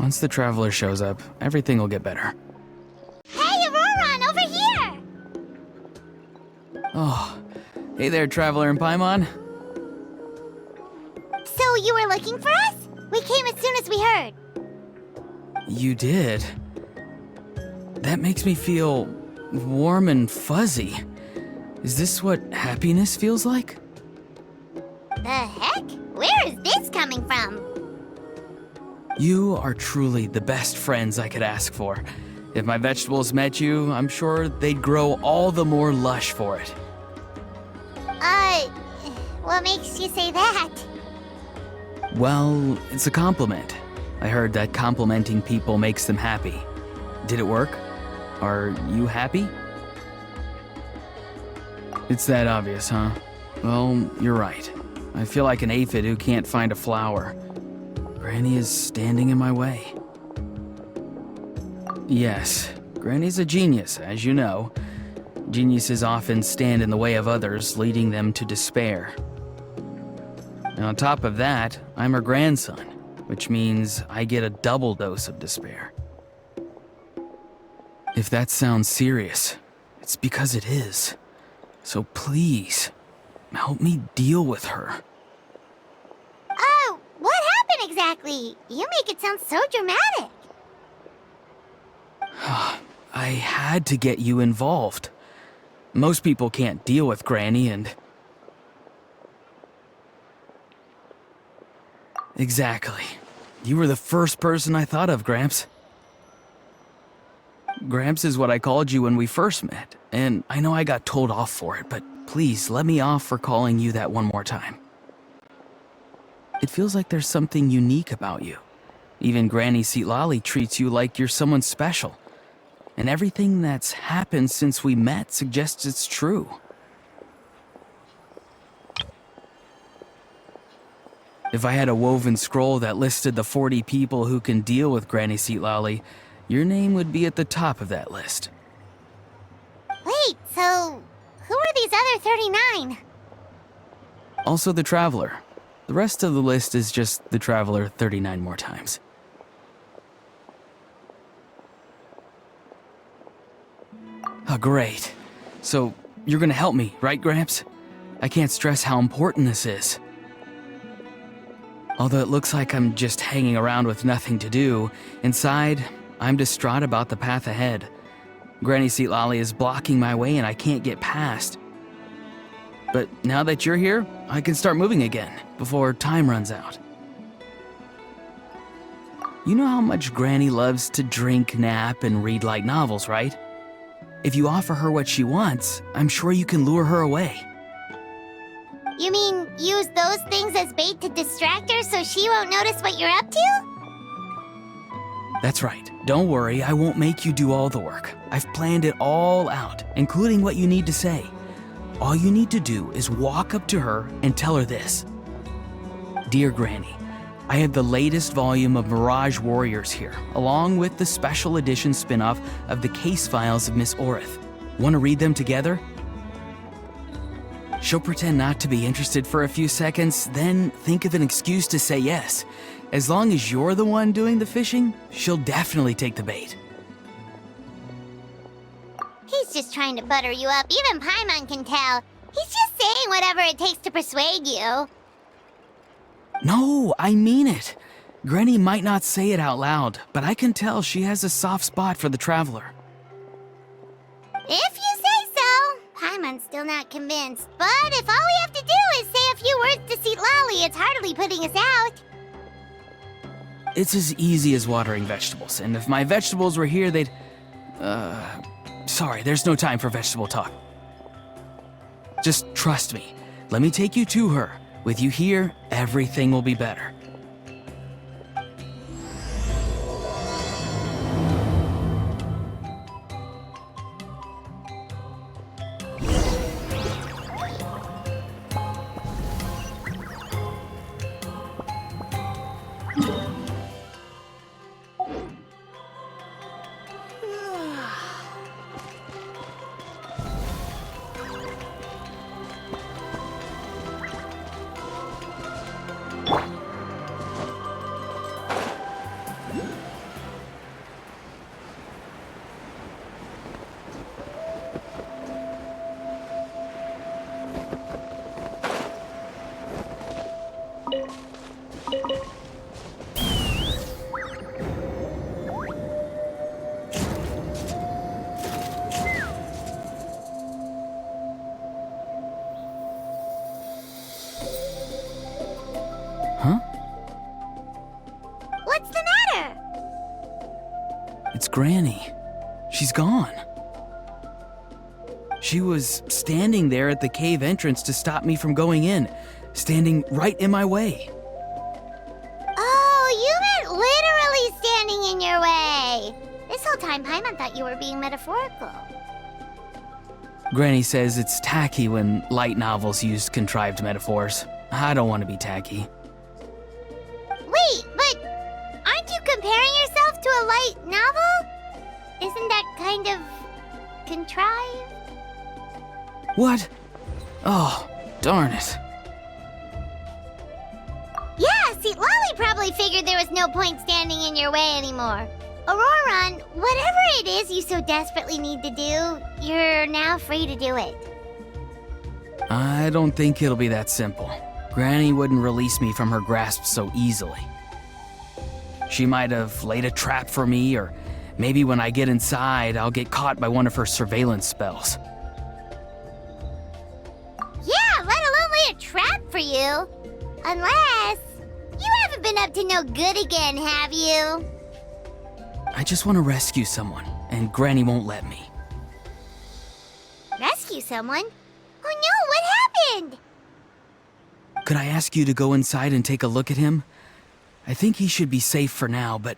Once the traveler shows up, everything will get better. Hey, Ororon, over here! Oh, hey there, traveler in Paimon. So you were looking for us? We came as soon as we heard. You did? That makes me feel warm and fuzzy. Is this what happiness feels like? The heck? Where is this coming from? You are truly the best friends I could ask for. If my vegetables met you, I'm sure they'd grow all the more lush for it. What makes you say that? Well, it's a compliment. I heard that complimenting people makes them happy. Did it work? Are you happy? It's that obvious, huh? Well, you're right. I feel like an aphid who can't find a flower. Granny is standing in my way. Yes, Granny's a genius, as you know. Geniuses often stand in the way of others, leading them to despair. And on top of that, I'm her grandson, which means I get a double dose of despair. If that sounds serious, it's because it is. So please, help me deal with her. Oh, what happened exactly? You make it sound so dramatic. I had to get you involved. Most people can't deal with Granny and... Exactly. You were the first person I thought of, Gramps. Gramps is what I called you when we first met, and I know I got told off for it, but please let me off for calling you that one more time. It feels like there's something unique about you. Even Granny Seatlali treats you like you're someone special. And everything that's happened since we met suggests it's true. If I had a woven scroll that listed the 40 people who can deal with Granny Seatlali, your name would be at the top of that list. Wait, so who are these other 39? Also the Traveler. The rest of the list is just the Traveler 39 more times. Oh, great. So, you're gonna help me, right, Gramps? I can't stress how important this is. Although it looks like I'm just hanging around with nothing to do, inside, I'm distraught about the path ahead. Granny Seatlali is blocking my way and I can't get past. But now that you're here, I can start moving again, before time runs out. You know how much Granny loves to drink, nap, and read light novels, right? If you offer her what she wants, I'm sure you can lure her away. You mean use those things as bait to distract her so she won't notice what you're up to? That's right. Don't worry, I won't make you do all the work. I've planned it all out, including what you need to say. All you need to do is walk up to her and tell her this. Dear Granny, I have the latest volume of Mirage Warriors here, along with the special edition spin-off of the case files of Miss Orith. Want to read them together? She'll pretend not to be interested for a few seconds, then think of an excuse to say yes. As long as you're the one doing the fishing, she'll definitely take the bait. He's just trying to butter you up. Even Paimon can tell. He's just saying whatever it takes to persuade you. No, I mean it. Granny might not say it out loud, but I can tell she has a soft spot for the Traveler. If you say so. Paimon's still not convinced. But if all we have to do is say a few words to Seatlali, it's hardly putting us out. It's as easy as watering vegetables, and if my vegetables were here, they'd... Sorry, there's no time for vegetable talk. Just trust me. Let me take you to her. With you here, everything will be better. Granny. She's gone. She was standing there at the cave entrance to stop me from going in, standing right in my way. Oh, you meant literally standing in your way. This whole time, Paimon thought you were being metaphorical. Granny says it's tacky when light novels use contrived metaphors. I don't want to be tacky. Wait, but aren't you comparing yourself to a light novel? Isn't that kind of contrived? What? Oh, darn it. Yeah, see, Lolly probably figured there was no point standing in your way anymore. Ororon, whatever it is you so desperately need to do, you're now free to do it. I don't think it'll be that simple. Granny wouldn't release me from her grasp so easily. She might have laid a trap for me, or maybe when I get inside, I'll get caught by one of her surveillance spells. Yeah, let alone lay a trap for you. Unless you haven't been up to no good again, have you? I just want to rescue someone, and Granny won't let me. Rescue someone? Oh no, what happened? Could I ask you to go inside and take a look at him? I think he should be safe for now, but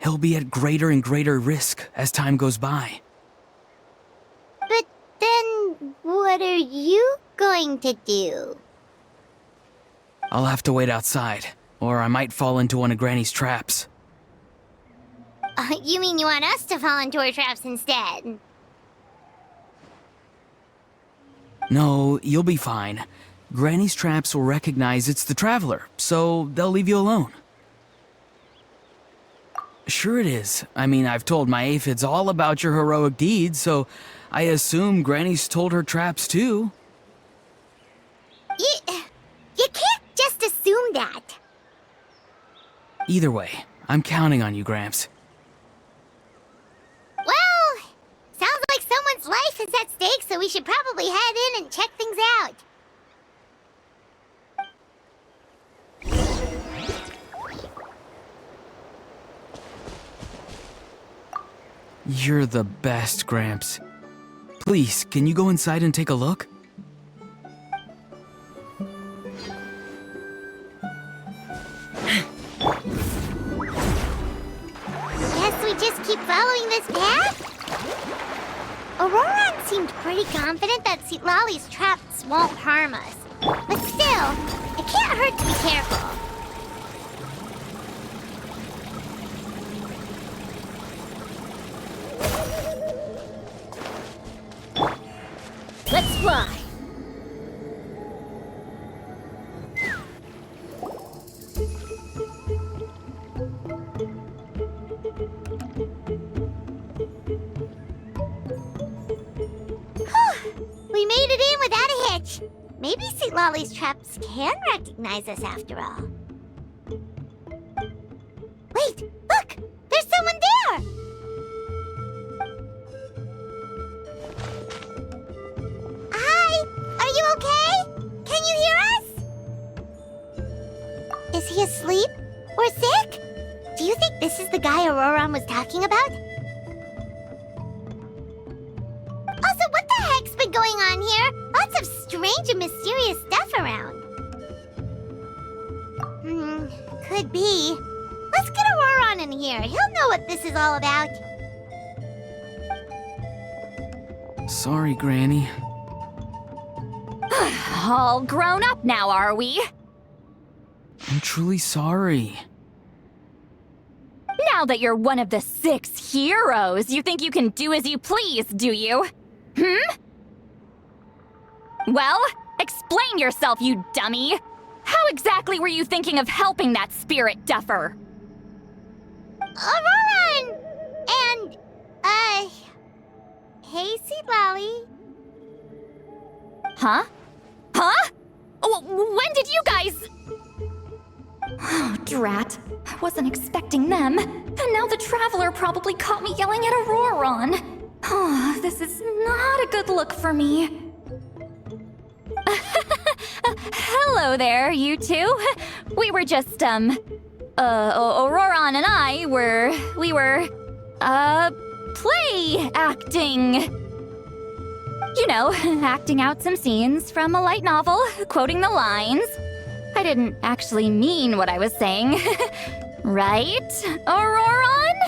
he'll be at greater and greater risk as time goes by. But then, what are you going to do? I'll have to wait outside, or I might fall into one of Granny's traps. You mean you want us to fall into her traps instead? No, you'll be fine. Granny's traps will recognize it's the Traveler, so they'll leave you alone. Sure it is. I mean, I've told my aphids all about your heroic deeds, so I assume Granny's told her traps too. You can't just assume that. Either way, I'm counting on you, Gramps. Well, sounds like someone's life is at stake, so we should probably head in and check things out. You're the best, Gramps. Please, can you go inside and take a look? Guess we just keep following this path? Ororon seemed pretty confident that Lolly's traps won't harm us. But still, it can't hurt to be careful. Let's fly. We made it in without a hitch. Maybe St. Lolly's traps can recognize us after all. Wait, look! There's someone there! Hi! Are you okay? Can you hear us? Is he asleep? Or sick? Do you think this is the guy Ororon was talking about? Also, what the heck's been going on here? Lots of strange and mysterious stuff around. Could be. Let's get Ororon in here. He'll know what this is all about. Sorry, Granny. All grown up now, are we? I'm truly sorry. Now that you're one of the 6 heroes, you think you can do as you please, do you? Well, explain yourself, you dummy! How exactly were you thinking of helping that spirit duffer? Ororon! And, hey, Seed Lolly. Huh? Huh? When did you guys... Oh, drat. I wasn't expecting them. And now the Traveler probably caught me yelling at Ororon. Oh, this is not a good look for me. Hello there, you two. We were just, Ororon and I we were... play acting. You know, acting out some scenes from a light novel, quoting the lines. I didn't actually mean what I was saying. Right, Ororon?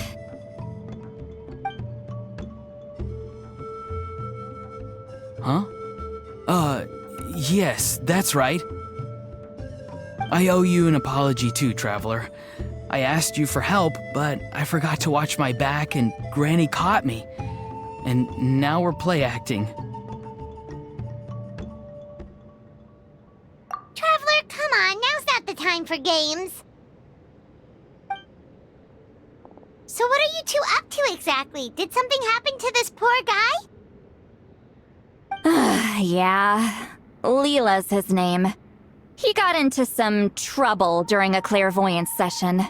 Huh? Yes, that's right. I owe you an apology too, Traveler. I asked you for help, but I forgot to watch my back and Granny caught me. And now we're play acting. Traveler, come on, now's not the time for games. So what are you two up to exactly? Did something happen to this poor guy? Yeah, Leela's his name. He got into some trouble during a clairvoyance session.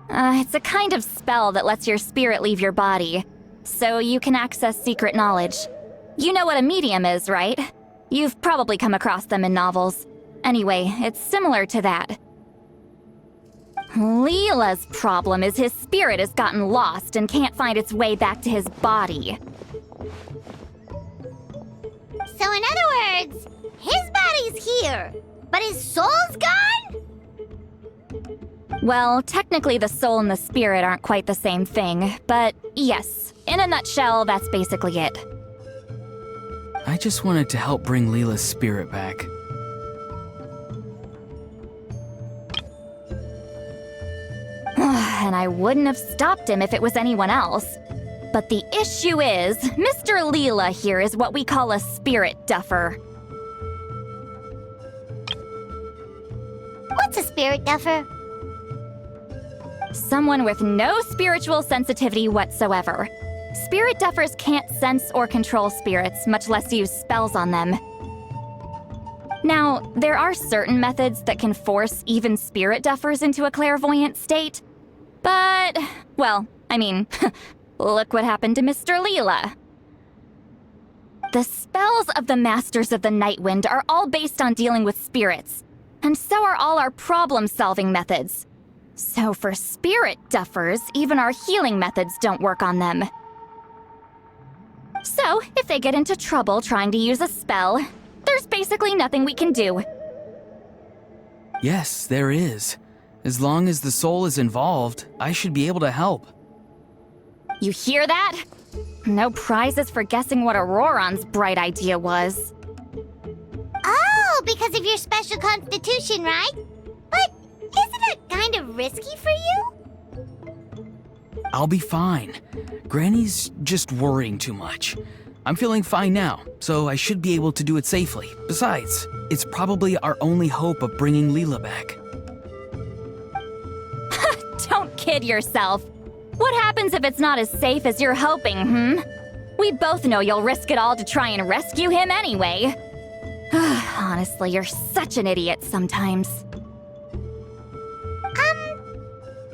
It's a kind of spell that lets your spirit leave your body, so you can access secret knowledge. You know what a medium is, right? You've probably come across them in novels. Anyway, it's similar to that. Leela's problem is his spirit has gotten lost and can't find its way back to his body. So in other words, his body's here, but his soul's gone? Well, technically the soul and the spirit aren't quite the same thing, but yes, in a nutshell, that's basically it. I just wanted to help bring Leela's spirit back. And I wouldn't have stopped him if it was anyone else. But the issue is, Mr. Leela here is what we call a spirit duffer. What's a spirit duffer? Someone with no spiritual sensitivity whatsoever. Spirit duffers can't sense or control spirits, much less use spells on them. Now, there are certain methods that can force even spirit duffers into a clairvoyant state. But, well, I mean, look what happened to Mr. Leela. The spells of the Masters of the Nightwind are all based on dealing with spirits, and so are all our problem-solving methods. So for spirit duffers, even our healing methods don't work on them. So, if they get into trouble trying to use a spell, there's basically nothing we can do. Yes, there is. As long as the soul is involved, I should be able to help. You hear that? No prizes for guessing what Ororon's bright idea was. Oh, because of your special constitution, right? But isn't it kind of risky for you? I'll be fine. Granny's just worrying too much. I'm feeling fine now, so I should be able to do it safely. Besides, it's probably our only hope of bringing Leela back. Don't kid yourself. What happens if it's not as safe as you're hoping, We both know you'll risk it all to try and rescue him anyway. Honestly, you're such an idiot sometimes.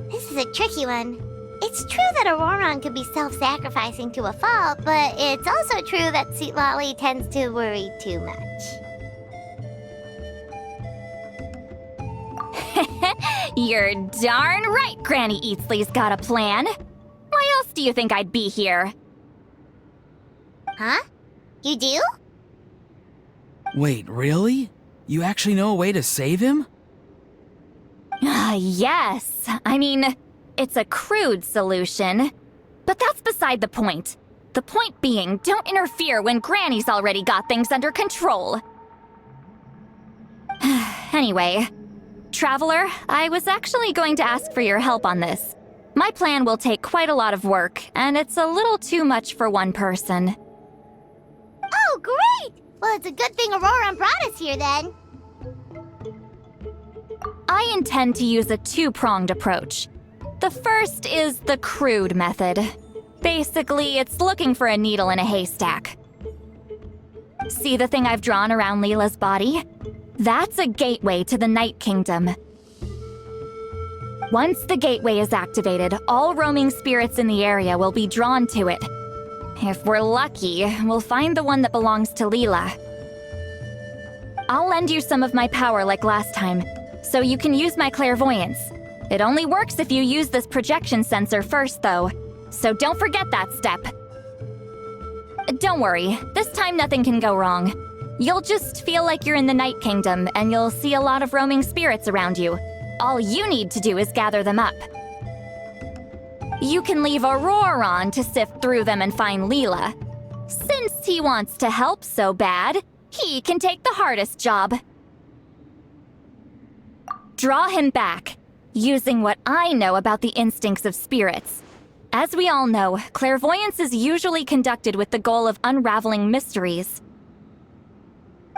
This is a tricky one. It's true that Ororon could be self-sacrificing to a fault, but it's also true that Sweet Lolly tends to worry too much. You're darn right Granny Eatsley's got a plan. Why else do you think I'd be here? Huh? You do? Wait, really? You actually know a way to save him? Yes. I mean, it's a crude solution. But that's beside the point. The point being, don't interfere when Granny's already got things under control. Anyway, Traveler, I was actually going to ask for your help on this. My plan will take quite a lot of work, and it's a little too much for one person. Oh, great! Well, it's a good thing Ororon brought us here then. I intend to use a two-pronged approach. The first is the crude method. Basically, it's looking for a needle in a haystack. See the thing I've drawn around Leela's body? That's a gateway to the Night Kingdom. Once the gateway is activated, all roaming spirits in the area will be drawn to it. If we're lucky, we'll find the one that belongs to Leela. I'll lend you some of my power like last time, so you can use my clairvoyance. It only works if you use this projection sensor first, though, so don't forget that step. Don't worry, this time nothing can go wrong. You'll just feel like you're in the Night Kingdom, and you'll see a lot of roaming spirits around you. All you need to do is gather them up. You can leave Ororon to sift through them and find Leela. Since he wants to help so bad, he can take the hardest job. Draw him back, using what I know about the instincts of spirits. As we all know, clairvoyance is usually conducted with the goal of unraveling mysteries.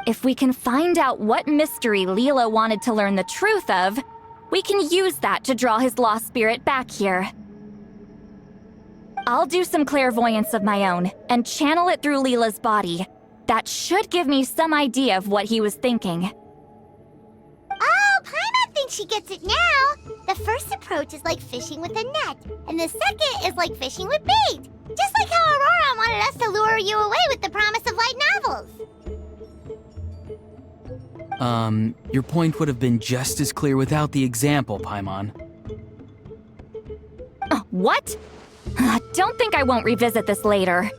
If we can find out what mystery Leela wanted to learn the truth of, we can use that to draw his lost spirit back here. I'll do some clairvoyance of my own and channel it through Leela's body. That should give me some idea of what he was thinking. Oh, Paimon thinks she gets it now! The first approach is like fishing with a net, and the second is like fishing with bait. Just like how Aurora wanted us to lure you away with the promise of light novels. Your point would have been just as clear without the example, Paimon. What? Don't think I won't revisit this later.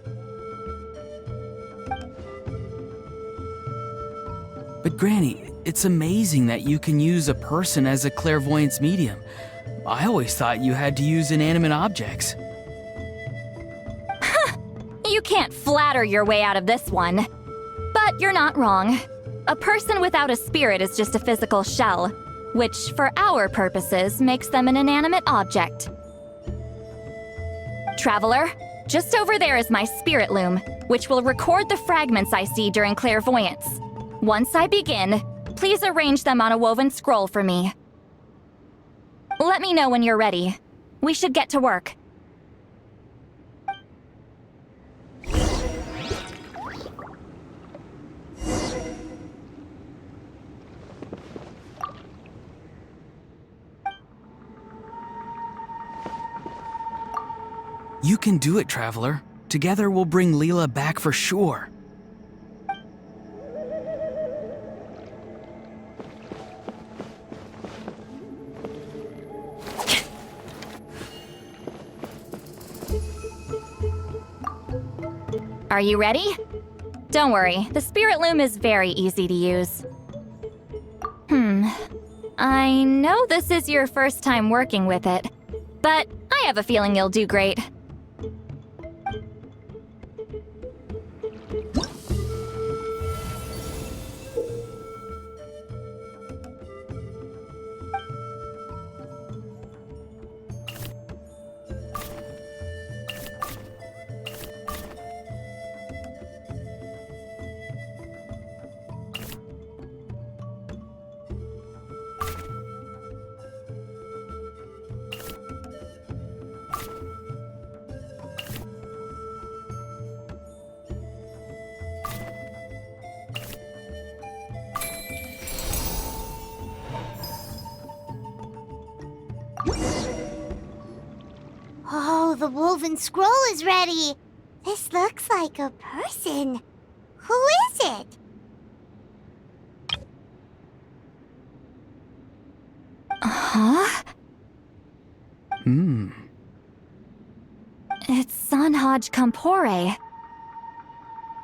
But Granny, it's amazing that you can use a person as a clairvoyance medium. I always thought you had to use inanimate objects. You can't flatter your way out of this one. But you're not wrong. A person without a spirit is just a physical shell, which, for our purposes, makes them an inanimate object. Traveler, just over there is my spirit loom, which will record the fragments I see during clairvoyance. Once I begin, please arrange them on a woven scroll for me. Let me know when you're ready. We should get to work. You can do it, Traveler. Together we'll bring Leela back for sure. Are you ready? Don't worry, the spirit loom is very easy to use. I know this is your first time working with it, but I have a feeling you'll do great. Oh, the woven scroll is ready. This looks like a person. Who is it? Huh? It's Sanhaj Kampore.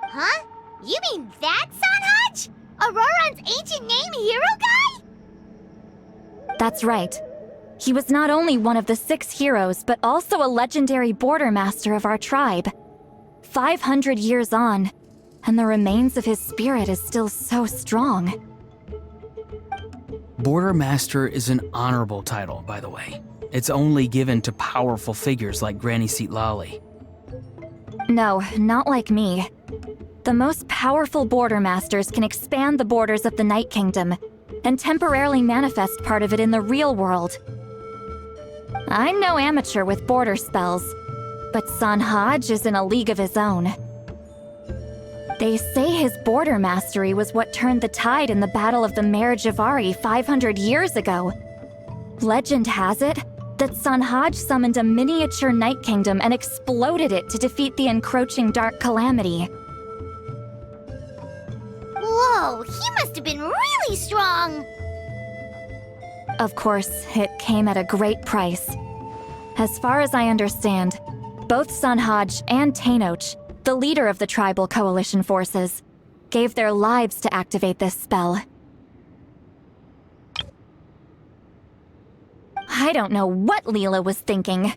Huh? You mean that Sanhaj? Auroron's ancient name hero guy? That's right. He was not only one of the 6 heroes, but also a legendary border master of our tribe. 500 years on, and the remains of his spirit is still so strong. Border Master is an honorable title, by the way. It's only given to powerful figures like Granny Seatlali. No, not like me. The most powerful border masters can expand the borders of the Night Kingdom and temporarily manifest part of it in the real world. I'm no amateur with border spells, but Sanhaj is in a league of his own. They say his border mastery was what turned the tide in the Battle of the Mare Javari 500 years ago. Legend has it that Sanhaj summoned a miniature Night Kingdom and exploded it to defeat the encroaching Dark Calamity. Whoa, he must have been really strong. Of course, it came at a great price. As far as I understand, both Sunhaj and Tainoch, the leader of the tribal coalition forces, gave their lives to activate this spell. I don't know what Leela was thinking.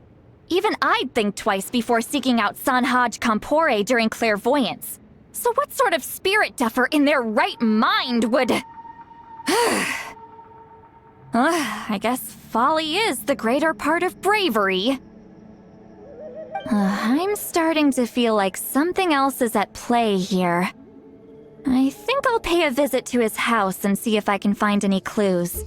Even I'd think twice before seeking out Sanhaj Kampore during clairvoyance. So what sort of spirit duffer in their right mind would... I guess folly is the greater part of bravery. I'm starting to feel like something else is at play here. I think I'll pay a visit to his house and see if I can find any clues.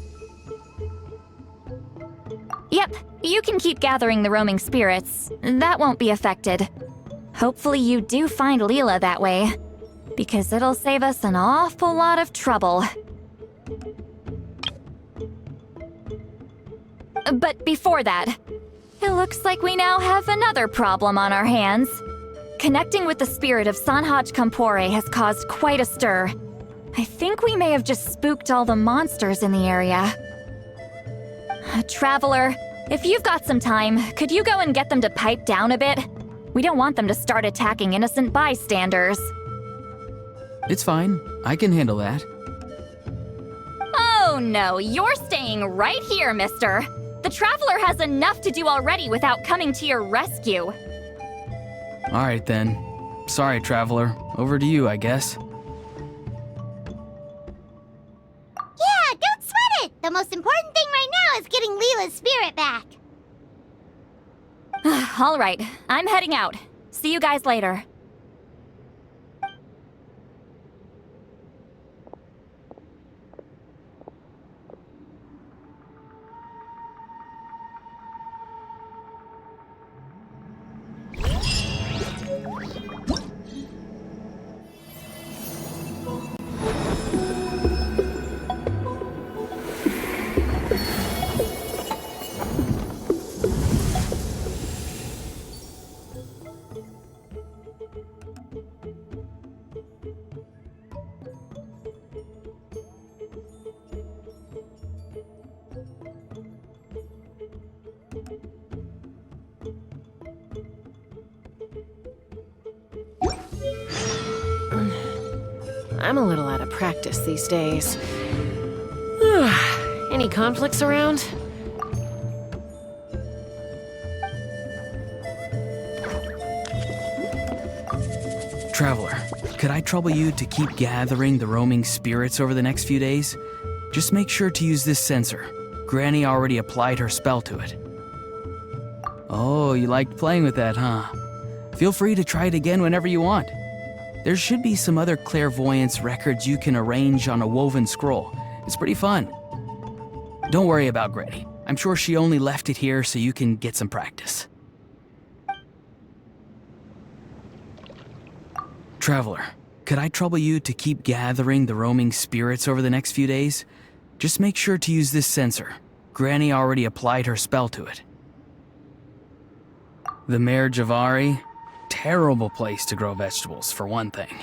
Yep, you can keep gathering the roaming spirits. That won't be affected. Hopefully you do find Leela that way, because it'll save us an awful lot of trouble. But before that, it looks like we now have another problem on our hands. Connecting with the spirit of Sanhaj Kampore has caused quite a stir. I think we may have just spooked all the monsters in the area. Traveler, if you've got some time, could you go and get them to pipe down a bit? We don't want them to start attacking innocent bystanders. It's fine. I can handle that. Oh no, you're staying right here, mister. The Traveler has enough to do already without coming to your rescue. All right then. Sorry, Traveler. Over to you, I guess. Yeah, don't sweat it! The most important thing right now is getting Leela's spirit back. All right, I'm heading out. See you guys later. I'm a little out of practice these days. Any conflicts around? Traveler, could I trouble you to keep gathering the roaming spirits over the next few days? Just make sure to use this sensor. Granny already applied her spell to it. Oh, you liked playing with that, huh? Feel free to try it again whenever you want. There should be some other clairvoyance records you can arrange on a woven scroll. It's pretty fun. Don't worry about Granny. I'm sure she only left it here so you can get some practice. Traveler, could I trouble you to keep gathering the roaming spirits over the next few days? Just make sure to use this sensor. Granny already applied her spell to it. The Mare Javari? Terrible place to grow vegetables, for one thing.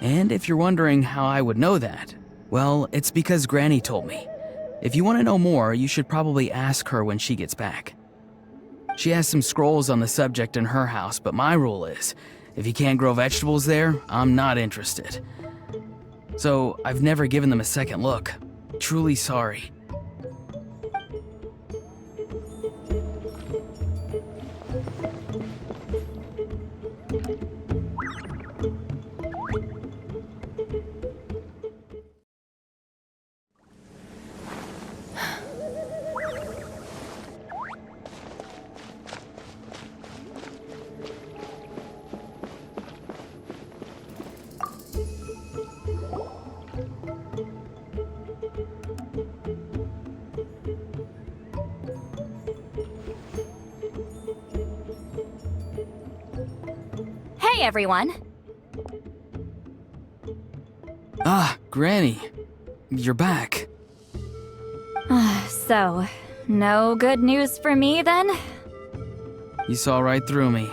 And if you're wondering how I would know that, well, it's because Granny told me. If you want to know more, you should probably ask her when she gets back. She has some scrolls on the subject in her house, but my rule is, if you can't grow vegetables there, I'm not interested. So I've never given them a second look. Truly sorry. Hey everyone! Ah, Granny. You're back. So, no good news for me then? You saw right through me.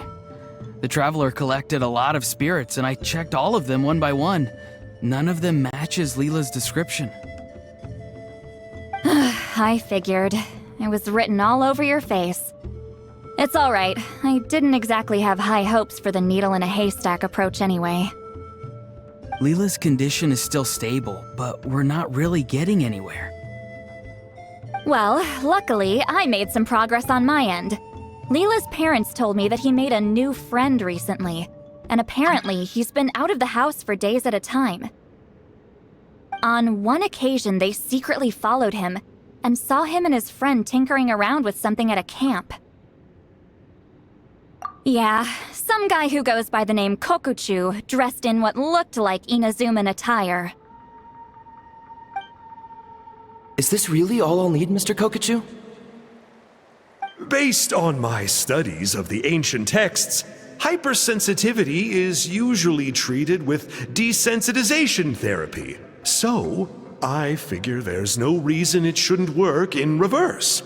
The Traveler collected a lot of spirits, and I checked all of them one by one. None of them matches Leela's description. I figured. It was written all over your face. It's alright. I didn't exactly have high hopes for the needle in a haystack approach anyway. Leela's condition is still stable, but we're not really getting anywhere. Well, luckily, I made some progress on my end. Leela's parents told me that he made a new friend recently, and apparently he's been out of the house for days at a time. On one occasion, they secretly followed him and saw him and his friend tinkering around with something at a camp. Yeah, some guy who goes by the name Kokuchu, dressed in what looked like Inazuman attire. Is this really all I'll need, Mr. Kokuchu? Based on my studies of the ancient texts, hypersensitivity is usually treated with desensitization therapy. So, I figure there's no reason it shouldn't work in reverse.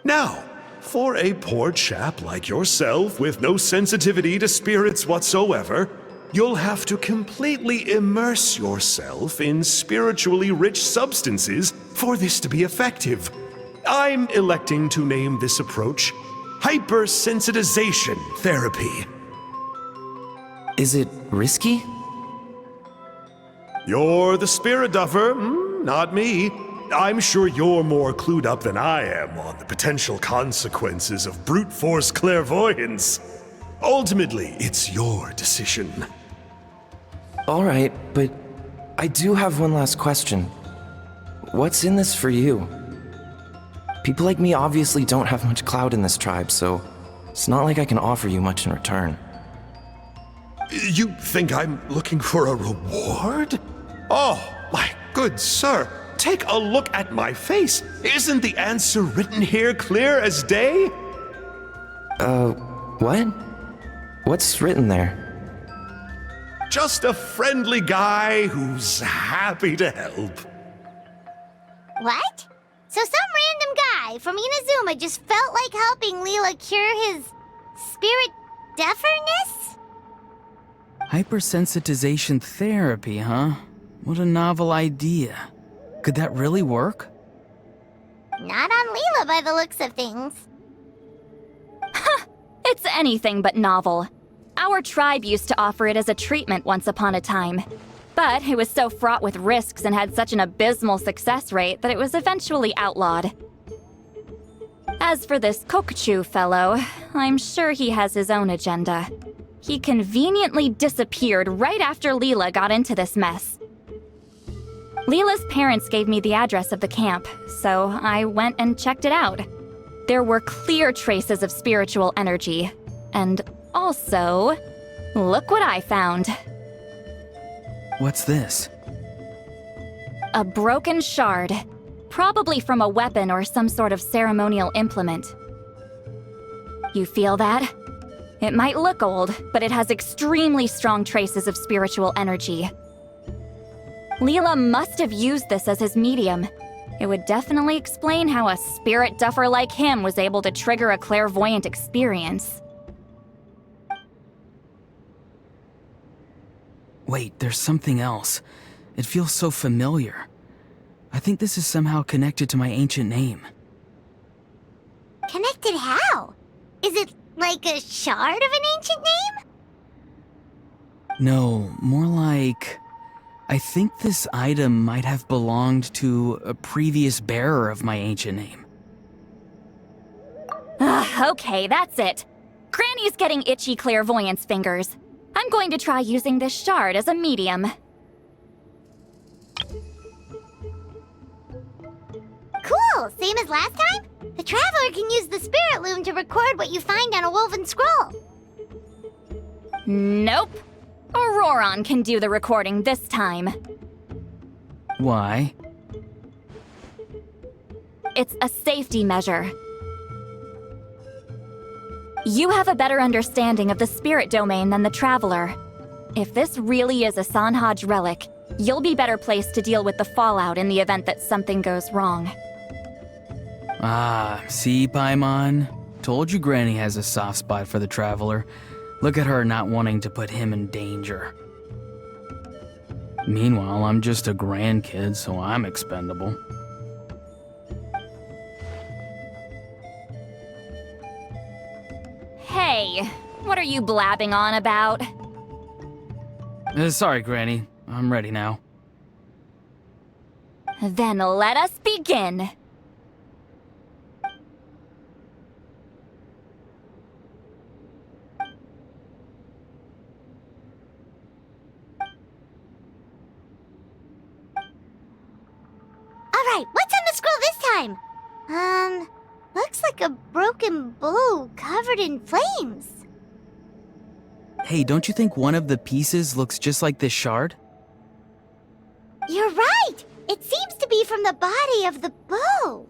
Now, for a poor chap like yourself with no sensitivity to spirits whatsoever, you'll have to completely immerse yourself in spiritually rich substances for this to be effective. I'm electing to name this approach hypersensitization therapy. Is it risky? You're the spirit duffer, not me. I'm sure you're more clued up than I am on the potential consequences of brute force clairvoyance. Ultimately, it's your decision. All right, but I do have one last question. What's in this for you? People like me obviously don't have much clout in this tribe, so it's not like I can offer you much in return. You think I'm looking for a reward? Oh, my good sir, take a look at my face. Isn't the answer written here clear as day? What? What's written there? Just a friendly guy who's happy to help. What? So some random guy from Inazuma just felt like helping Leela cure his spirit deafness? Hypersensitization therapy, huh? What a novel idea. Could that really work? Not on Leela by the looks of things. It's anything but novel. Our tribe used to offer it as a treatment once upon a time. But it was so fraught with risks and had such an abysmal success rate that it was eventually outlawed. As for this Kokuchu fellow, I'm sure he has his own agenda. He conveniently disappeared right after Leela got into this mess. Leela's parents gave me the address of the camp, so I went and checked it out. There were clear traces of spiritual energy. And also, look what I found. What's this? A broken shard. Probably from a weapon or some sort of ceremonial implement. You feel that? It might look old, but it has extremely strong traces of spiritual energy. Leela must have used this as his medium. It would definitely explain how a spirit duffer like him was able to trigger a clairvoyant experience. Wait, there's something else. It feels so familiar. I think this is somehow connected to my ancient name. Connected how? Is it like a shard of an ancient name? No, more like... I think this item might have belonged to a previous bearer of my ancient name. Okay, that's it. Granny's getting itchy clairvoyance fingers. I'm going to try using this shard as a medium. Cool, same as last time? The Traveler can use the Spirit Loom to record what you find on a woven scroll. Nope. Ororon can do the recording this time. Why? It's a safety measure. You have a better understanding of the spirit domain than the Traveler. If this really is a Sanhaj relic, you'll be better placed to deal with the fallout in the event that something goes wrong. Ah, see, Paimon? Told you Granny has a soft spot for the Traveler. Look at her not wanting to put him in danger. Meanwhile, I'm just a grandkid, so I'm expendable. Hey, what are you blabbing on about? Sorry, Granny. I'm ready now. Then let us begin. Alright, what's on the scroll this time? Looks like a broken bow covered in flames. Hey, don't you think one of the pieces looks just like this shard? You're right! It seems to be from the body of the bow.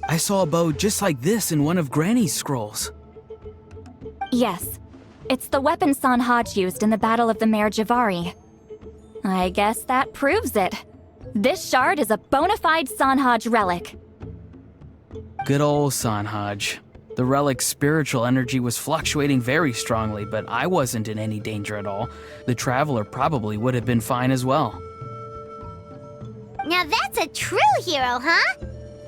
I saw a bow just like this in one of Granny's scrolls. Yes, it's the weapon Sanhaj used in the Battle of the Mare Javari. I guess that proves it. This shard is a bona fide Sanhaj relic. Good old Sanhaj. The relic's spiritual energy was fluctuating very strongly, but I wasn't in any danger at all. The Traveler probably would have been fine as well. Now that's a true hero, huh?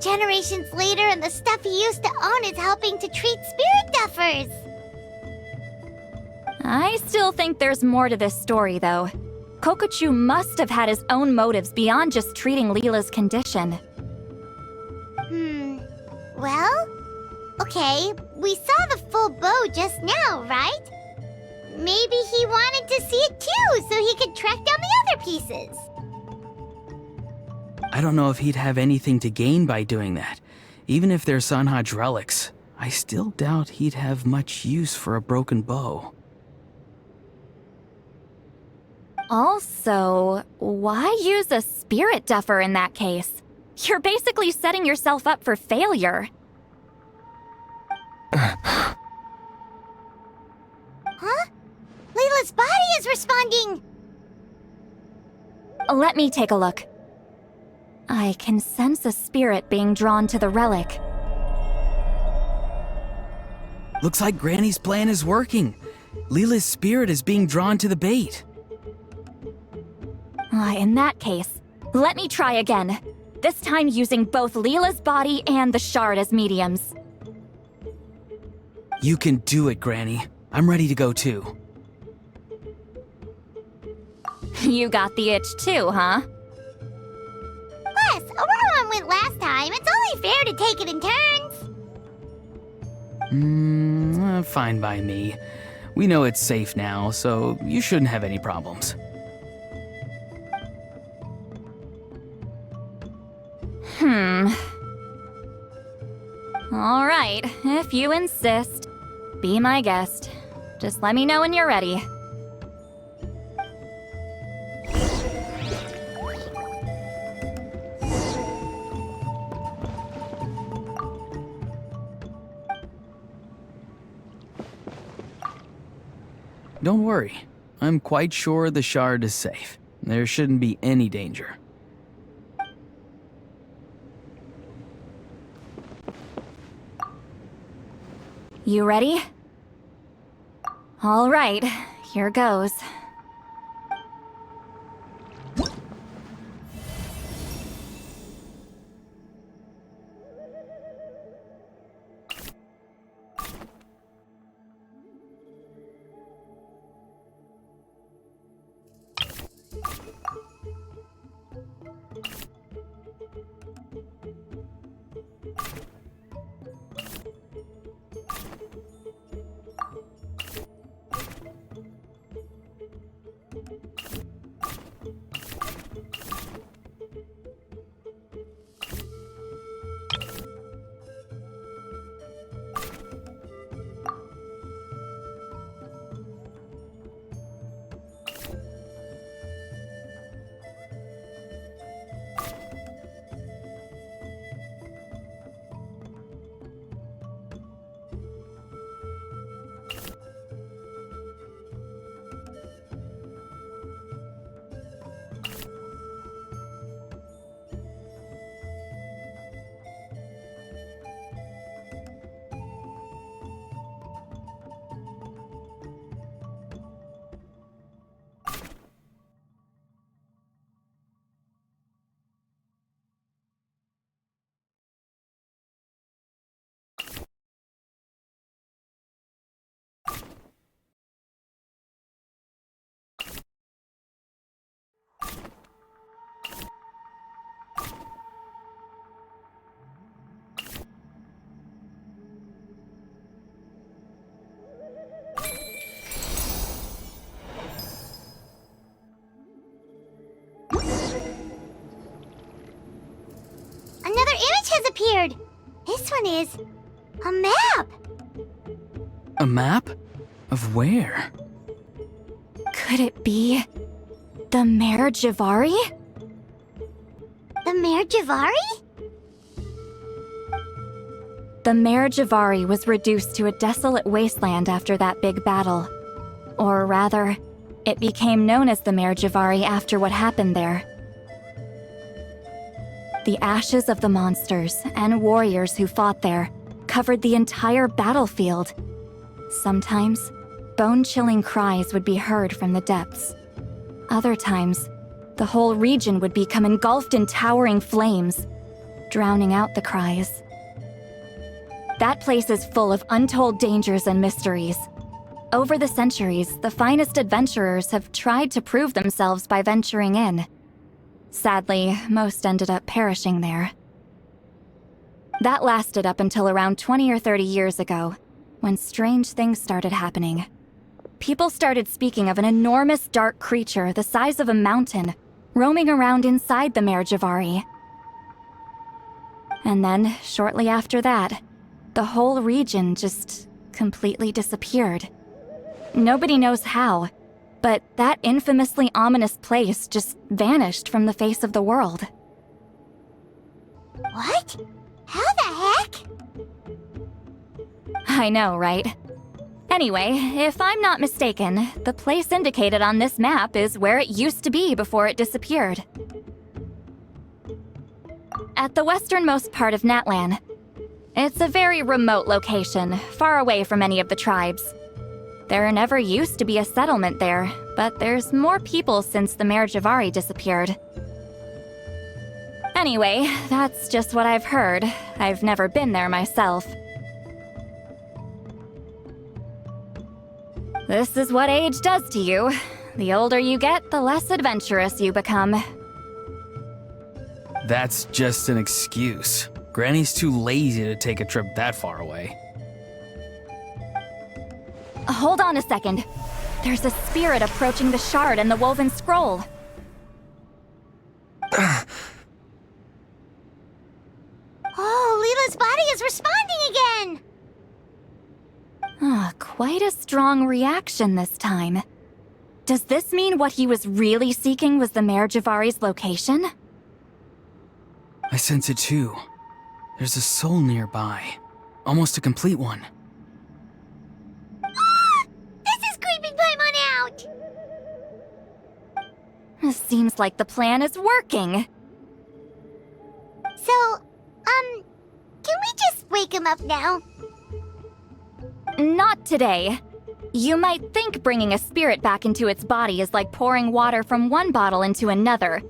Generations later and the stuff he used to own is helping to treat spirit duffers. I still think there's more to this story, though. Kokochu must have had his own motives beyond just treating Leela's condition. Well, okay, we saw the full bow just now, right? Maybe he wanted to see it too, so he could track down the other pieces. I don't know if he'd have anything to gain by doing that. Even if they're Sanhaj relics, I still doubt he'd have much use for a broken bow. Also, why use a spirit duffer in that case? You're basically setting yourself up for failure. Huh? Layla's body is responding! Let me take a look. I can sense a spirit being drawn to the relic. Looks like Granny's plan is working. Leela's spirit is being drawn to the bait. In that case, let me try again. This time using both Leela's body and the shard as mediums. You can do it, Granny. I'm ready to go too. You got the itch too, huh? Plus, Ororon went last time. It's only fair to take it in turns. Fine by me. We know it's safe now, so you shouldn't have any problems. All right, if you insist. Be my guest. Just let me know when you're ready. Don't worry. I'm quite sure the shard is safe. There shouldn't be any danger. You ready? All right, here goes. has appeared. This one is a map. A map? Of where? Could it be the Mare Javari? The Mare Javari? The Mare Javari was reduced to a desolate wasteland after that big battle. Or rather, it became known as the Mare Javari after what happened there. The ashes of the monsters and warriors who fought there covered the entire battlefield. Sometimes, bone-chilling cries would be heard from the depths. Other times, the whole region would become engulfed in towering flames, drowning out the cries. That place is full of untold dangers and mysteries. Over the centuries, the finest adventurers have tried to prove themselves by venturing in. Sadly, most ended up perishing there. That lasted up until around 20 or 30 years ago, when strange things started happening. People started speaking of an enormous dark creature the size of a mountain, roaming around inside the Mare Javari. And then, shortly after that, the whole region just completely disappeared. Nobody knows how, but that infamously ominous place just vanished from the face of the world. What? How the heck? I know, right? Anyway, if I'm not mistaken, the place indicated on this map is where it used to be before it disappeared. At the westernmost part of Natlan. It's a very remote location, far away from any of the tribes. There never used to be a settlement there, but there's more people since the Mare Javari disappeared. Anyway, that's just what I've heard. I've never been there myself. This is what age does to you. The older you get, the less adventurous you become. That's just an excuse. Granny's too lazy to take a trip that far away. Hold on a second. There's a spirit approaching the shard and the woven scroll. Oh, Leela's body is responding again! Quite a strong reaction this time. Does this mean what he was really seeking was the Mare Javari's location? I sense it too. There's a soul nearby. Almost a complete one. This is creeping Paimon out! Seems like the plan is working. So, can we just wake him up now? Not today. You might think bringing a spirit back into its body is like pouring water from one bottle into another,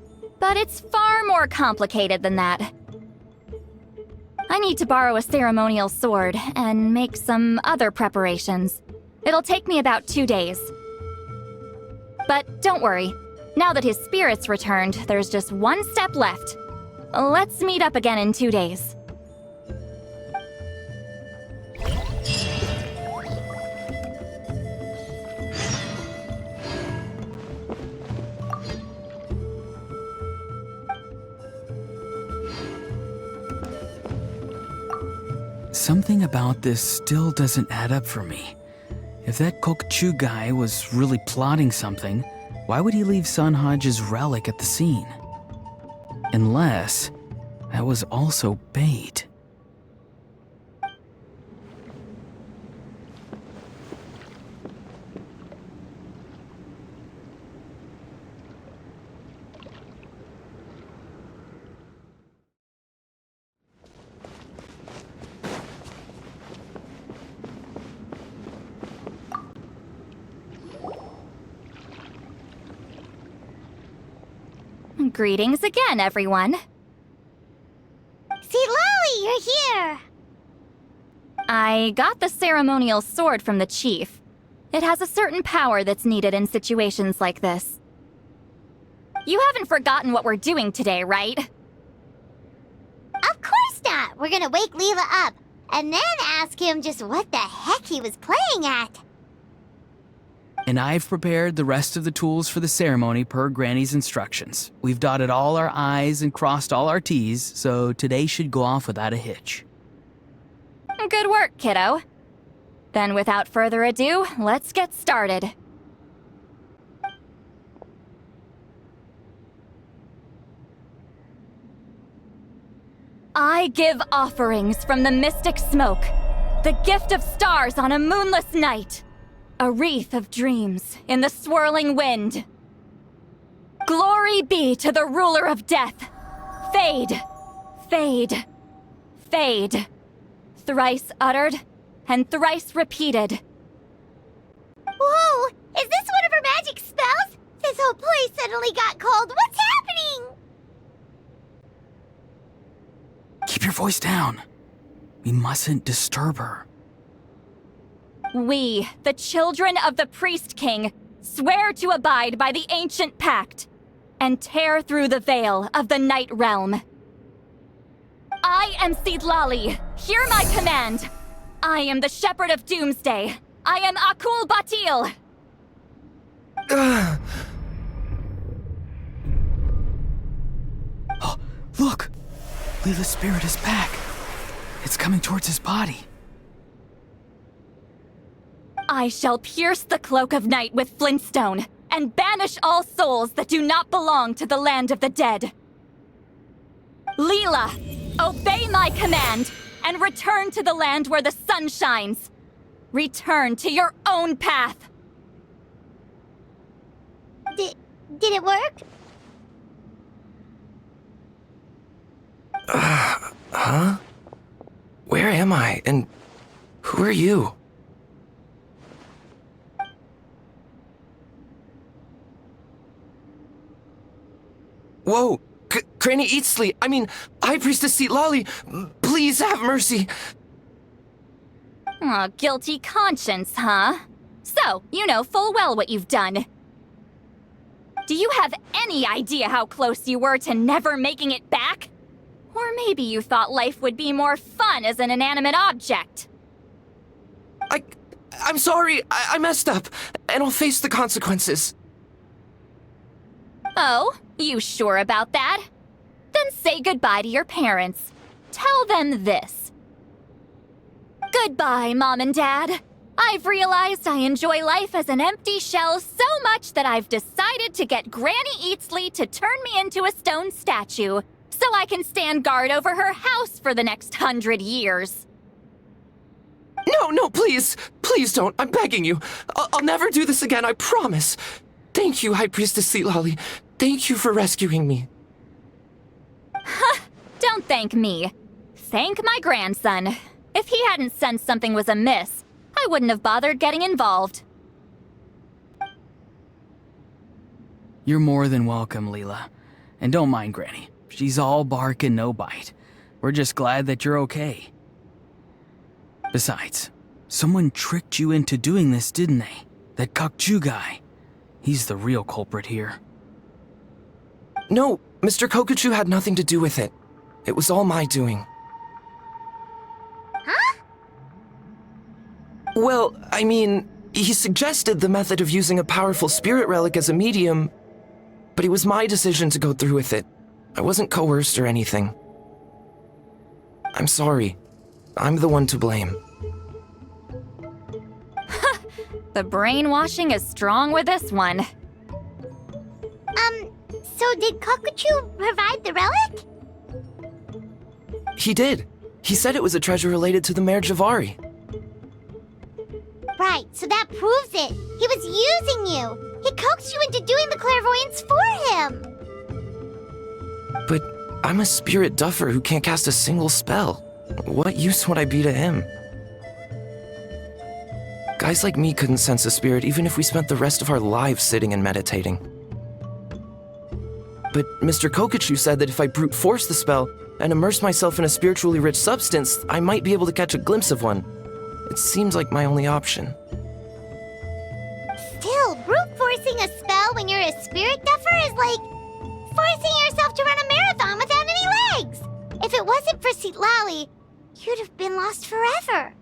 but it's far more complicated than that. I need to borrow a ceremonial sword and make some other preparations. It'll take me about 2 days. But don't worry. Now that his spirit's returned, there's just one step left. Let's meet up again in 2 days. Something about this still doesn't add up for me. If that Kokchu guy was really plotting something, why would he leave Sanhage's relic at the scene? Unless that was also bait. Greetings again, everyone. See, Lolly, you're here! I got the ceremonial sword from the chief. It has a certain power that's needed in situations like this. You haven't forgotten what we're doing today, right? Of course not! We're gonna wake Leela up, and then ask him just what the heck he was playing at. And I've prepared the rest of the tools for the ceremony per Granny's instructions. We've dotted all our I's and crossed all our T's, so today should go off without a hitch. Good work, kiddo. Then without further ado, let's get started. I give offerings from the mystic smoke, the gift of stars on a moonless night, a wreath of dreams in the swirling wind. Glory be to the ruler of death. Fade, fade, fade. Thrice uttered and thrice repeated. Whoa! Is this one of her magic spells? This whole place suddenly got cold. What's happening? Keep your voice down. We mustn't disturb her. We, the children of the Priest King, swear to abide by the ancient pact and tear through the veil of the Night Realm. I am Seedlali. Hear my command. I am the Shepherd of Doomsday. I am Akul Batil. Oh, look! Leela's spirit is back. It's coming towards his body. I shall pierce the cloak of night with flintstone and banish all souls that do not belong to the land of the dead. Leela, obey my command and return to the land where the sun shines. Return to your own path. Did it work? Huh? Where am I? And who are you? Whoa! Granny Eatsley! I mean, High Priestess Seedlali! Please have mercy! Aw, guilty conscience, huh? So, you know full well what you've done. Do you have any idea how close you were to never making it back? Or maybe you thought life would be more fun as an inanimate object. I'm sorry, I messed up, and I'll face the consequences. Oh, you sure about that? Then say goodbye to your parents. Tell them this. Goodbye, Mom and Dad. I've realized I enjoy life as an empty shell so much that I've decided to get Granny Eatsley to turn me into a stone statue, so I can stand guard over her house for the next 100 years. No, please! Please don't, I'm begging you. I'll never do this again, I promise. Thank you, High Priestess Seedlali. Thank you for rescuing me. Don't thank me. Thank my grandson. If he hadn't sensed something was amiss, I wouldn't have bothered getting involved. You're more than welcome, Leela. And don't mind Granny. She's all bark and no bite. We're just glad that you're okay. Besides, someone tricked you into doing this, didn't they? That Kokju guy. He's the real culprit here. No, Mr. Kokuchu had nothing to do with it. It was all my doing. Huh? Well, I mean, he suggested the method of using a powerful spirit relic as a medium, but it was my decision to go through with it. I wasn't coerced or anything. I'm sorry. I'm the one to blame. The brainwashing is strong with this one. So did Kokuchu provide the relic? He did. He said it was a treasure related to the Mare Javari. Right, so that proves it. He was using you. He coaxed you into doing the clairvoyance for him. But I'm a spirit duffer who can't cast a single spell. What use would I be to him? Guys like me couldn't sense a spirit even if we spent the rest of our lives sitting and meditating. But Mr. Kokuchu said that if I brute force the spell and immerse myself in a spiritually rich substance, I might be able to catch a glimpse of one. It seems like my only option. Still, brute forcing a spell when you're a spirit duffer is like forcing yourself to run a marathon without any legs. If it wasn't for Seedlali, you'd have been lost forever.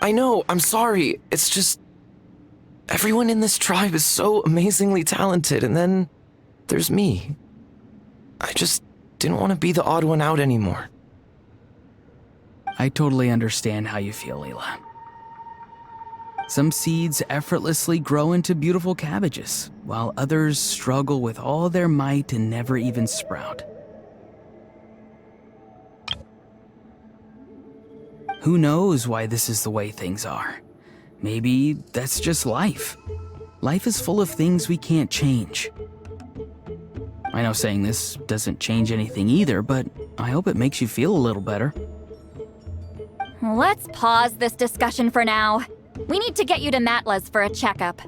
I know, I'm sorry. It's just... Everyone in this tribe is so amazingly talented, and then there's me. I just didn't want to be the odd one out anymore. I totally understand how you feel, Leela. Some seeds effortlessly grow into beautiful cabbages, while others struggle with all their might and never even sprout. Who knows why this is the way things are? Maybe that's just life. Life is full of things we can't change. I know saying this doesn't change anything either, but I hope it makes you feel a little better. Let's pause this discussion for now. We need to get you to Matla's for a checkup.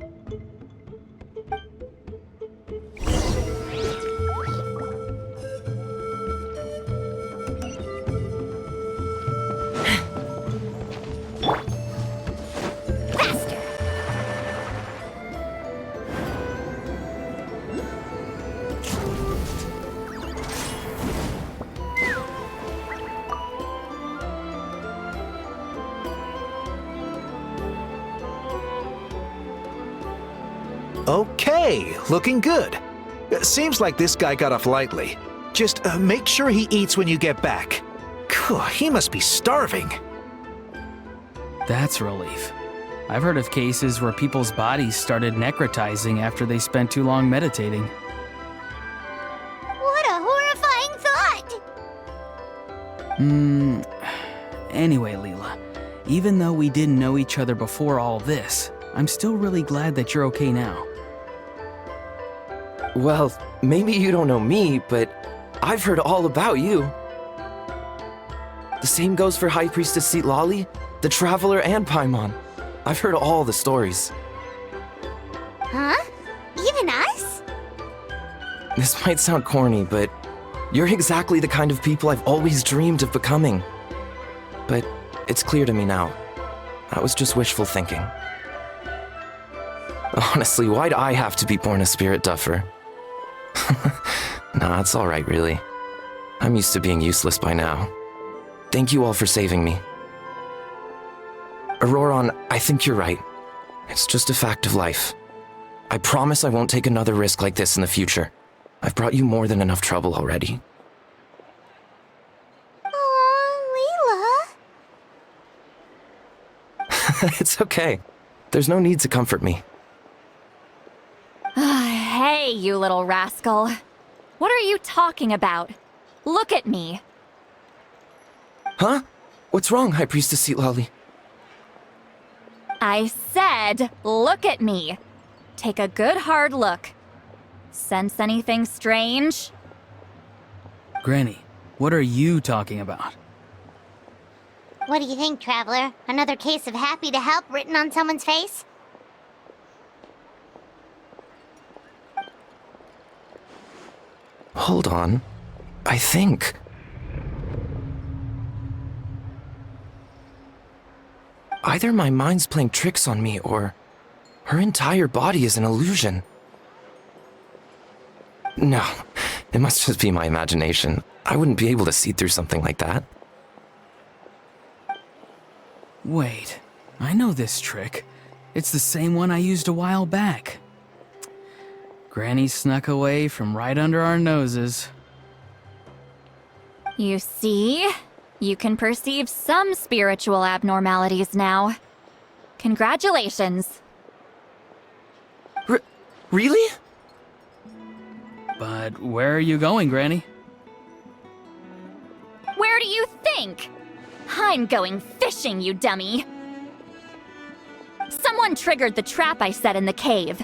Okay, looking good. Seems like this guy got off lightly. Just make sure he eats when you get back. He must be starving. That's a relief. I've heard of cases where people's bodies started necrotizing after they spent too long meditating. What a horrifying thought! Anyway, Leela, even though we didn't know each other before all this, I'm still really glad that you're okay now. Well, maybe you don't know me, but I've heard all about you. The same goes for High Priestess Citlali, the Traveler, and Paimon. I've heard all the stories. Huh? Even us? This might sound corny, but you're exactly the kind of people I've always dreamed of becoming. But it's clear to me now. That was just wishful thinking. Honestly, why'd I have to be born a spirit duffer? Nah, it's alright, really. I'm used to being useless by now. Thank you all for saving me. Ororon, I think you're right. It's just a fact of life. I promise I won't take another risk like this in the future. I've brought you more than enough trouble already. Aw, Leela. It's okay. There's no need to comfort me. Hey, you little rascal. What are you talking about? Look at me. Huh? What's wrong, High Priestess Citlali? I said, look at me. Take a good hard look. Sense anything strange? Granny, what are you talking about? What do you think, Traveler? Another case of happy to help written on someone's face? Hold on. I think... either my mind's playing tricks on me, or her entire body is an illusion. No, it must just be my imagination. I wouldn't be able to see through something like that. Wait, I know this trick. It's the same one I used a while back. Granny snuck away from right under our noses. You see? You can perceive some spiritual abnormalities now. Congratulations. Really? But where are you going, Granny? Where do you think? I'm going fishing, you dummy. Someone triggered the trap I set in the cave.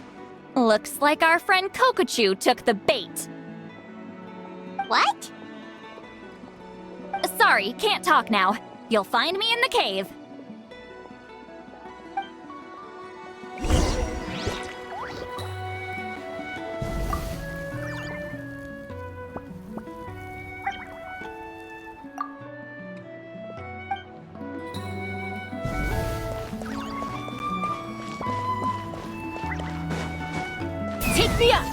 Looks like our friend Kokochu took the bait. What? Sorry, can't talk now. You'll find me in the cave. Take me up!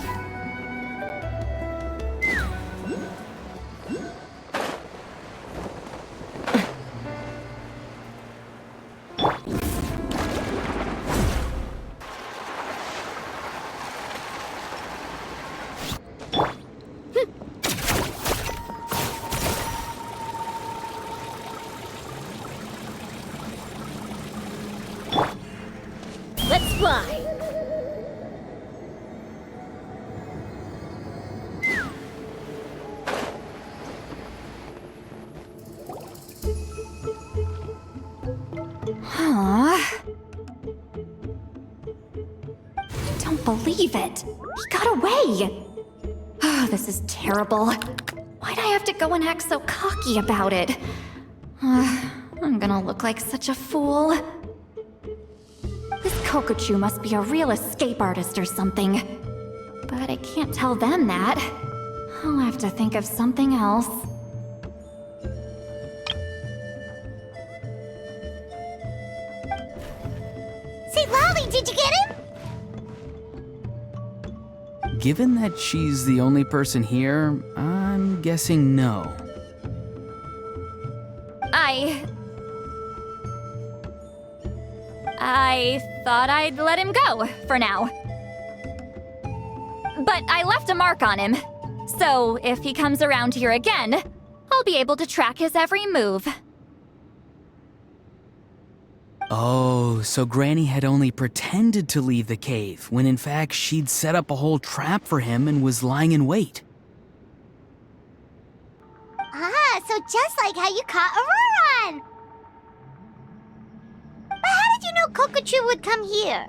believe it. He got away. Oh, this is terrible. Why'd I have to go and act so cocky about it? I'm gonna look like such a fool. This Kokochu must be a real escape artist or something. But I can't tell them that. I'll have to think of something else. Say, Lolly, did you get him? Given that she's the only person here, I'm guessing no. I thought I'd let him go, for now. But I left a mark on him, so if he comes around here again, I'll be able to track his every move. Oh, so Granny had only pretended to leave the cave, when in fact she'd set up a whole trap for him and was lying in wait. Ah, so just like how you caught Ororon! But how did you know Kokochu would come here?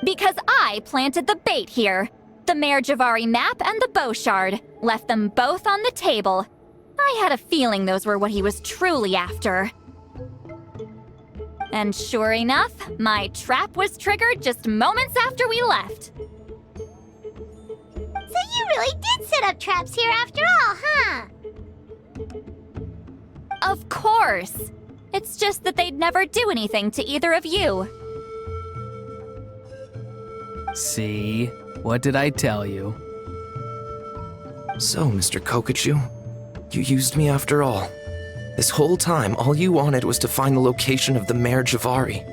Because I planted the bait here. The Mare Javari map and the bow shard. Left them both on the table. I had a feeling those were what he was truly after. And sure enough, my trap was triggered just moments after we left. So you really did set up traps here after all, huh? Of course. It's just that they'd never do anything to either of you. See? What did I tell you? So, Mr. Kokochu, you used me after all. This whole time, all you wanted was to find the location of the Mare Javari.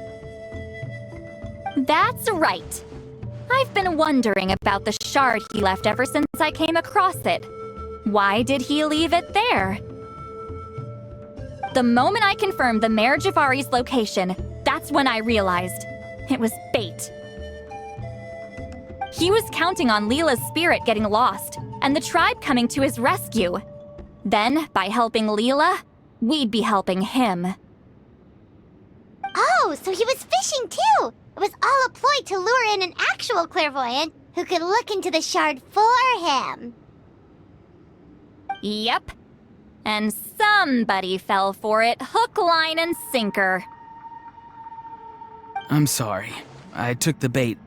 That's right. I've been wondering about the shard he left ever since I came across it. Why did he leave it there? The moment I confirmed the Mare Javari's location, that's when I realized it was bait. He was counting on Leela's spirit getting lost, and the tribe coming to his rescue. Then, by helping Leela, we'd be helping him. Oh, so he was fishing too! It was all a ploy to lure in an actual clairvoyant who could look into the shard for him. Yep. And somebody fell for it, hook, line, and sinker. I'm sorry. I took the bait.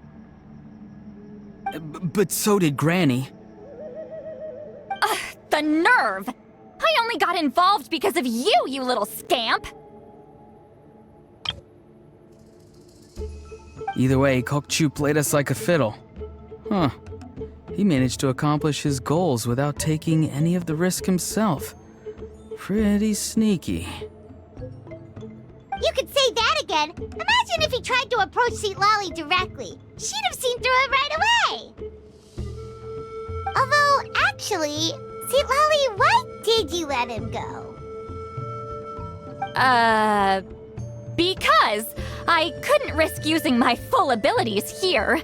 But so did Granny. Ugh, the nerve! I only got involved because of you, you little scamp! Either way, Kokchu played us like a fiddle. Huh. He managed to accomplish his goals without taking any of the risk himself. Pretty sneaky. You could say that again. Imagine if he tried to approach Seat Lolly directly. She'd have seen through it right away. Although, actually, Seat Lolly, why did you let him go? Because I couldn't risk using my full abilities here.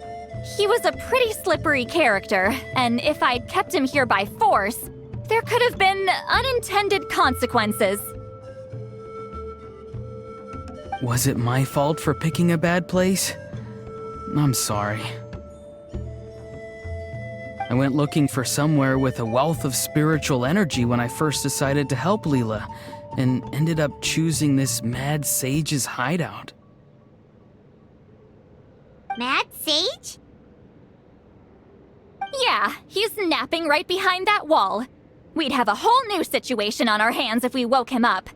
He was a pretty slippery character, and if I'd kept him here by force, there could have been unintended consequences. Was it my fault for picking a bad place? I'm sorry. I went looking for somewhere with a wealth of spiritual energy when I first decided to help Leela, and ended up choosing this mad sage's hideout. Mad Sage? Yeah, he's napping right behind that wall. We'd have a whole new situation on our hands if we woke him up.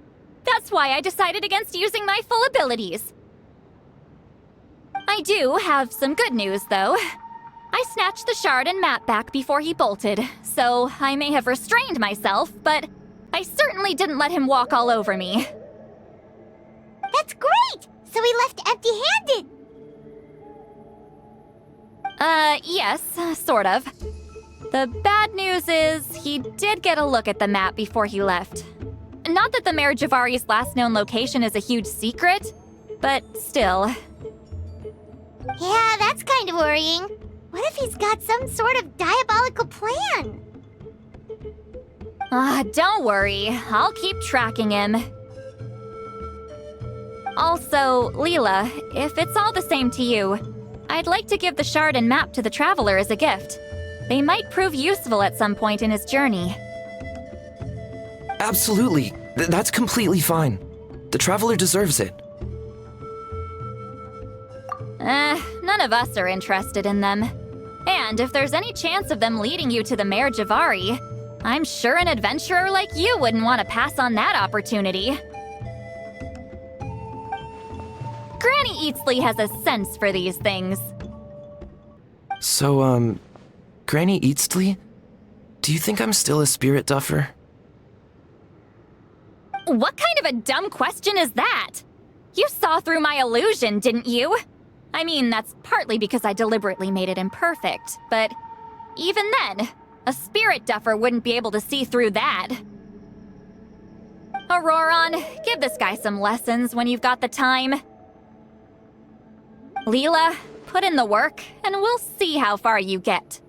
That's why I decided against using my full abilities. I do have some good news, though. I snatched the shard and map back before he bolted, so I may have restrained myself, but I certainly didn't let him walk all over me. That's great! So he left empty-handed! Yes, sort of. The bad news is he did get a look at the map before he left. Not that the Mare Javari's last known location is a huge secret, but still. Yeah, that's kind of worrying. What if he's got some sort of diabolical plan? Don't worry, I'll keep tracking him. Also, Leela, if it's all the same to you, I'd like to give the shard and map to the traveler as a gift. They might prove useful at some point in his journey. Absolutely. That's completely fine. The traveler deserves it. None of us are interested in them. And if there's any chance of them leading you to the Mare Javari, I'm sure an adventurer like you wouldn't want to pass on that opportunity. Granny Eatsley has a sense for these things. So, Granny Eatsley? Do you think I'm still a spirit duffer? What kind of a dumb question is that? You saw through my illusion, didn't you? I mean, that's partly because I deliberately made it imperfect, but even then, a spirit duffer wouldn't be able to see through that. Ororon, give this guy some lessons when you've got the time. Leela, put in the work, and we'll see how far you get.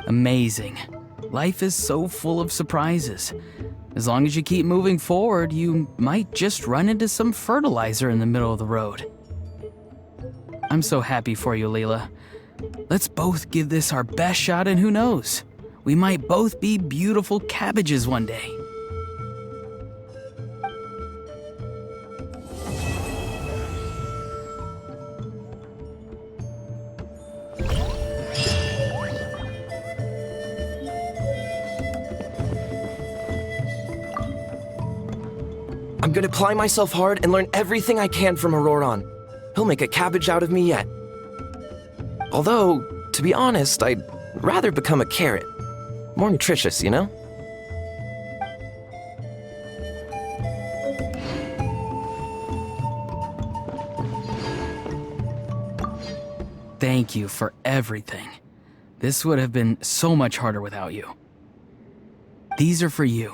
Amazing. Life is so full of surprises. As long as you keep moving forward, you might just run into some fertilizer in the middle of the road. I'm so happy for you, Leela. Let's both give this our best shot, and who knows? We might both be beautiful cabbages one day. I'm gonna apply myself hard and learn everything I can from Ororon. He'll make a cabbage out of me yet. Although, to be honest, I'd rather become a carrot. More nutritious, you know? Thank you for everything. This would have been so much harder without you. These are for you.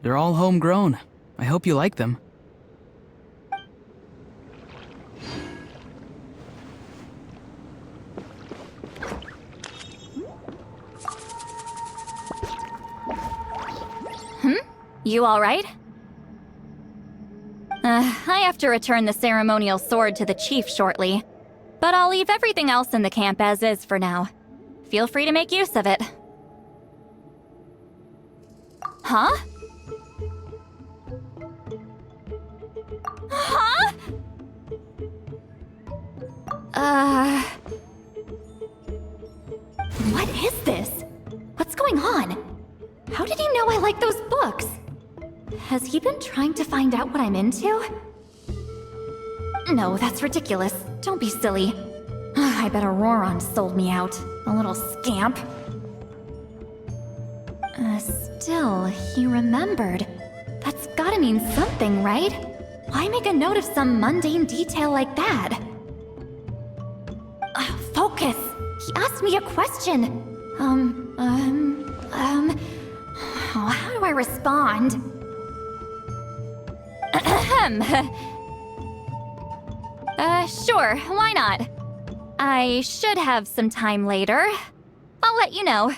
They're all homegrown. I hope you like them. You all right? I have to return the ceremonial sword to the chief shortly, but I'll leave everything else in the camp as is for now. Feel free to make use of it. Huh? Huh? What is this? What's going on? How did he know I like those books? Has he been trying to find out what I'm into? No, that's ridiculous. Don't be silly. I bet Ororon sold me out. A little scamp. Still, he remembered. That's gotta mean something, right? Why make a note of some mundane detail like that? Focus! He asked me a question. How do I respond? Sure, why not? I should have some time later. I'll let you know.